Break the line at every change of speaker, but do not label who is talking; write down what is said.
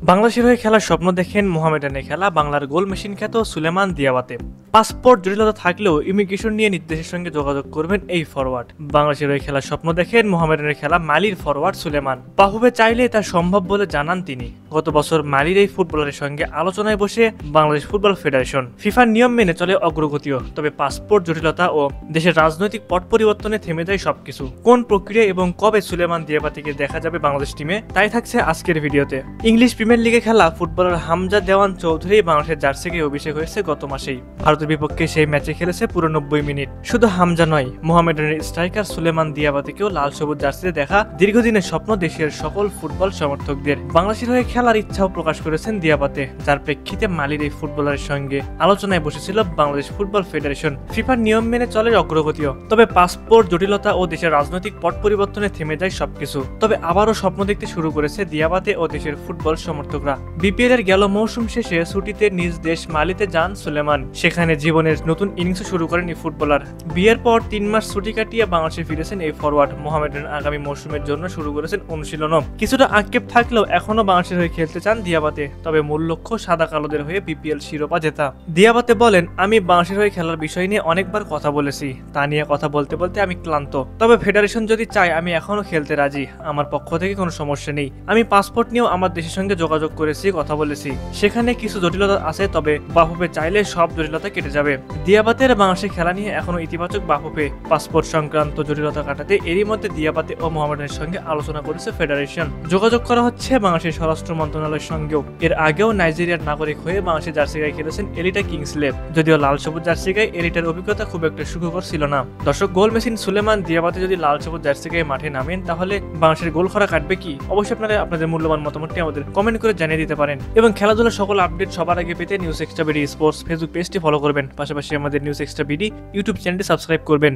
বাংলাদেশের হয়ে খেলার স্বপ্ন দেখেন মোহামেডানে খেলা বাংলার গোল মেশিন খ্যাত সুলেমান দিয়াবাতে। পাসপোর্ট জটিলতা থাকলেও ইমিগ্রেশন নিয়ে নির্দেশের সঙ্গে যোগাযোগ করবেন এই ফরওয়ার্ড। বাংলাদেশের হয়ে খেলার স্বপ্ন দেখেন মোহামেডানের খেলা মালির ফরওয়ার্ড সুলেমান। বাহুবে চাইলে তা সম্ভব বলে জানান তিনি। গত বছর মালির এই ফুটবলারের সঙ্গে আলোচনায় বসে বাংলাদেশ ফুটবল ফেডারেশন। ফিফার নিয়ম মেনে চলে অগ্রগতিও, তবে পাসপোর্ট জটিলতা ও দেশের রাজনৈতিক পট পরিবর্তনে থেমে যায় সবকিছু। কোন প্রক্রিয়া এবং কবে সুলেমান দিয়াবাতেকে দেখা যাবে বাংলাদেশ টিমে, তাই থাকছে আজকের ভিডিওতে। ইংলিশ প্রিমিয়ার লিগে খেলা ফুটবলার হামজা দেওয়ান চৌধুরী বাংলাদেশের জার্সিকে অভিষেক হয়েছে গত মাসেই। ভারতের বিপক্ষে সেই ম্যাচে খেলেছে পুরো 90 মিনিট। শুধু হামজা নয়, মোহামেডানের স্ট্রাইকার সুলেমান দিয়াবাতেকেও লাল সবুজ জার্সিতে দেখা দীর্ঘদিনের স্বপ্ন দেশের সকল ফুটবল সমর্থকদের। বাংলাদেশের হয়ে খেলার ইচ্ছাও প্রকাশ করেছেন দিয়াবাতে, যার প্রেক্ষিতে মালির এই ফুটবলারের সঙ্গে আলোচনায় বসেছিল বাংলাদেশ ফুটবল ফেডারেশন। ফিফার নিয়ম মেনে চলে অগ্রগতিও, তবে পাসপোর্ট জটিলতা ও দেশের রাজনৈতিক পট পরিবর্তনে থেমে যায় সবকিছু। তবে আবারও স্বপ্ন দেখতে শুরু করেছে দিয়াবাতে ও দেশের ফুটবল সমর্থকরা। বিপিএল এর গেল মৌসুম শেষে ছুটিতে নিজ দেশ মালিতে যান সুলেমান। সেখানে জীবনের নতুন ইনিংস শুরু করেন এই ফুটবলার। বিয়ের পর 3 মাস ছুটি কাটিয়ে বাংলাদেশে ফিরেছেন এই ফরওয়ার্ড। মোহামেডান আগামী মৌসুমের জন্য শুরু করেছেন অনুশীলনও। কিছুটা আক্ষেপ থাকলেও এখনো বাংলাদেশের হয়ে খেলতে চান দিয়াবাতে, তবে মূল লক্ষ্য সাদা কালোদের হয়ে বিপিএল শিরোপা জেতা। দিয়াবাতে বলেন, আমি বাংলাদেশের হয়ে খেলার বিষয় নিয়ে অনেকবার কথা বলেছি, তা নিয়ে কথা বলতে বলতে আমি ক্লান্ত। তবে ফেডারেশন যদি চায় আমি এখনো খেলতে রাজি, আমার পক্ষ থেকে কোনো সমস্যা নেই। আমি পাসপোর্ট নিয়েও আমার দেশের সঙ্গে যোগাযোগ করেছি, কথা বলেছি। সেখানে কিছু জটিলতা আছে, তবে বাফুফে চাইলে সব জটিলতা কেটে যাবে। দিয়াবাতের বাংলাদেশে খেলা নিয়ে এখনো ইতিবাচক বাফুফে। পাসপোর্ট সংক্রান্ত জটিলতা কাটাতে এরই মধ্যে দিয়াবাতে ও মোহামেডানের সঙ্গে আলোচনা করেছে ফেডারেশন। যোগাযোগ করা হচ্ছে বাংলাদেশের স্বরাষ্ট্র মন্ত্রণালয়ের সঙ্গেও। এর আগেও নাইজেরিয়ার নাগরিক হয়ে বাংলাদেশের জার্সি গায়ে খেলেছেন এলিটা কিংসলে। যদিও লাল সবুজ জার্সি গায়ে এলিটার অভিজ্ঞতা খুব একটা সুখকর ছিল না। দর্শক, গোল মেশিন সুলেমান দিয়াবাতে যদি লাল সবুজ জার্সি গায়ে মাঠে নামেন, তাহলে বাংলাদেশের গোল খরা কাটবে কি? অবশ্যই আপনারা আপনাদের মূল্যবান মতামতটি আমাদের কমেন্ট করে জানিয়ে দিতে পারেন। এবং খেলাধুলার সকল আপডেট সবার আগে পেতে news extra BD sports Facebook পেজটি ফলো করবেন। পাশাপাশি আমাদের নিউজ এক্সট্রা বিডি ইউটিউব চ্যানেলটি সাবস্ক্রাইব করবেন।